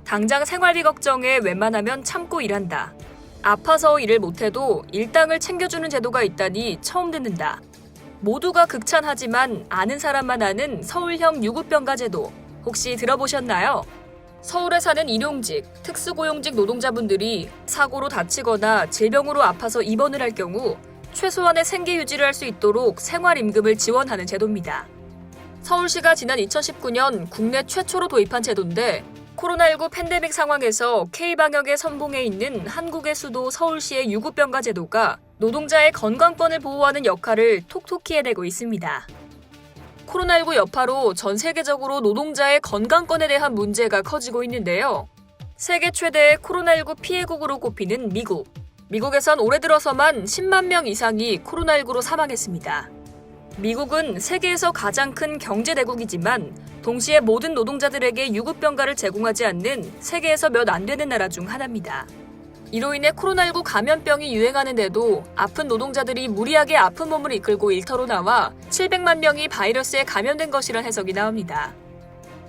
당장 생활비 걱정에 웬만하면 참고 일한다. 아파서 일을 못해도 일당을 챙겨주는 제도가 있다니 처음 듣는다. 모두가 극찬하지만 아는 사람만 아는 서울형 유급병가 제도 혹시 들어보셨나요? 서울에 사는 일용직, 특수고용직 노동자분들이 사고로 다치거나 질병으로 아파서 입원을 할 경우 최소한의 생계 유지를 할 수 있도록 생활임금을 지원하는 제도입니다. 서울시가 지난 2019년 국내 최초로 도입한 제도인데 코로나19 팬데믹 상황에서 K방역에 선봉해 있는 한국의 수도 서울시의 유급병가 제도가 노동자의 건강권을 보호하는 역할을 톡톡히 해내고 있습니다. 코로나19 여파로 전 세계적으로 노동자의 건강권에 대한 문제가 커지고 있는데요. 세계 최대의 코로나19 피해국으로 꼽히는 미국. 미국에선 올해 들어서만 10만 명 이상이 코로나19로 사망했습니다. 미국은 세계에서 가장 큰 경제대국이지만 동시에 모든 노동자들에게 유급병가를 제공하지 않는 세계에서 몇 안 되는 나라 중 하나입니다. 이로 인해 코로나19 감염병이 유행하는데도 아픈 노동자들이 무리하게 아픈 몸을 이끌고 일터로 나와 700만 명이 바이러스에 감염된 것이란 해석이 나옵니다.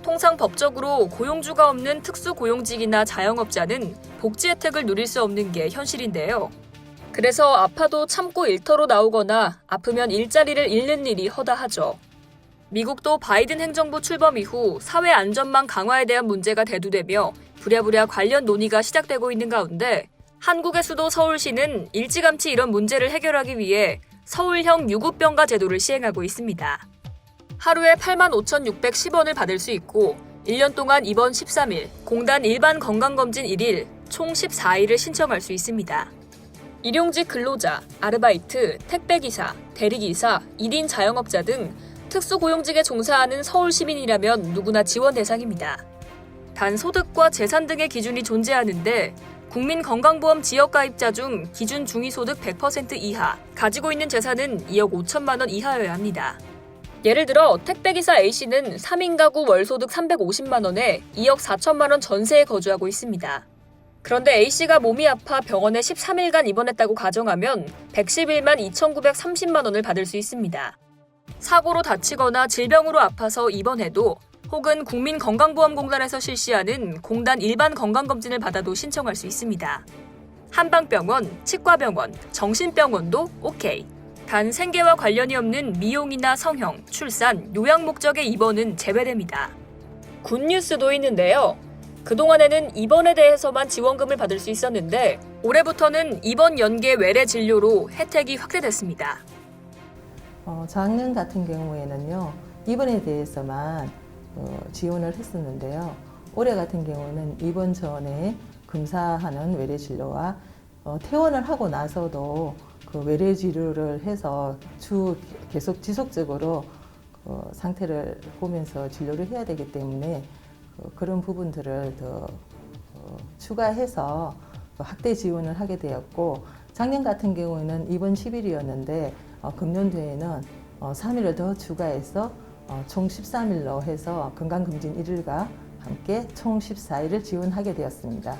통상 법적으로 고용주가 없는 특수고용직이나 자영업자는 복지 혜택을 누릴 수 없는 게 현실인데요. 그래서 아파도 참고 일터로 나오거나 아프면 일자리를 잃는 일이 허다하죠. 미국도 바이든 행정부 출범 이후 사회 안전망 강화에 대한 문제가 대두되며 부랴부랴 관련 논의가 시작되고 있는 가운데 한국의 수도 서울시는 일찌감치 이런 문제를 해결하기 위해 서울형 유급병가 제도를 시행하고 있습니다. 하루에 85,610원을 받을 수 있고 1년 동안 입원 13일, 공단 일반 건강검진 1일, 총 14일을 신청할 수 있습니다. 일용직 근로자, 아르바이트, 택배기사, 대리기사, 1인 자영업자 등 특수고용직에 종사하는 서울 시민이라면 누구나 지원 대상입니다. 단 소득과 재산 등의 기준이 존재하는데 국민건강보험 지역가입자 중 기준 중위소득 100% 이하, 가지고 있는 재산은 2억 5천만 원 이하여야 합니다. 예를 들어 택배기사 A씨는 3인 가구 월소득 350만 원에 2억 4천만 원 전세에 거주하고 있습니다. 그런데 A씨가 몸이 아파 병원에 13일간 입원했다고 가정하면 111만 2,930만 원을 받을 수 있습니다. 사고로 다치거나 질병으로 아파서 입원해도 혹은 국민건강보험공단에서 실시하는 공단 일반 건강검진을 받아도 신청할 수 있습니다. 한방병원, 치과병원, 정신병원도 OK. 단 생계와 관련이 없는 미용이나 성형, 출산, 요양 목적의 입원은 제외됩니다. 굿뉴스도 있는데요. 그동안에는 입원에 대해서만 지원금을 받을 수 있었는데 올해부터는 입원 연계 외래 진료로 혜택이 확대됐습니다. 작년 같은 경우에는요, 입원에 대해서만 지원을 했었는데요. 올해 같은 경우는 입원 전에 검사하는 외래 진료와 퇴원을 하고 나서도 그 외래 진료를 해서 계속 지속적으로 상태를 보면서 진료를 해야 되기 때문에 그런 부분들을 더 추가해서 확대 지원을 하게 되었고, 작년 같은 경우에는 입원 10일이었는데 금년도에는 3일을 더 추가해서 총 13일로 해서 건강검진 1일과 함께 총 14일을 지원하게 되었습니다.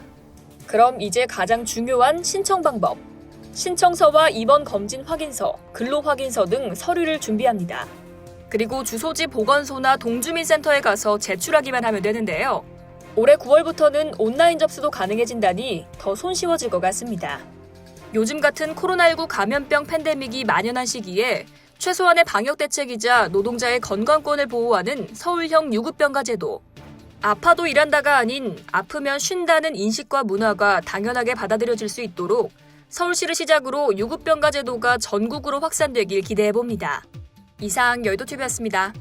그럼 이제 가장 중요한 신청 방법. 신청서와 입원 검진 확인서, 근로 확인서 등 서류를 준비합니다. 그리고 주소지 보건소나 동주민센터에 가서 제출하기만 하면 되는데요. 올해 9월부터는 온라인 접수도 가능해진다니 더 손쉬워질 것 같습니다. 요즘 같은 코로나19 감염병 팬데믹이 만연한 시기에 최소한의 방역 대책이자 노동자의 건강권을 보호하는 서울형 유급병가 제도. 아파도 일한다가 아닌 아프면 쉰다는 인식과 문화가 당연하게 받아들여질 수 있도록 서울시를 시작으로 유급병가 제도가 전국으로 확산되길 기대해봅니다. 이상 여의도TV였습니다.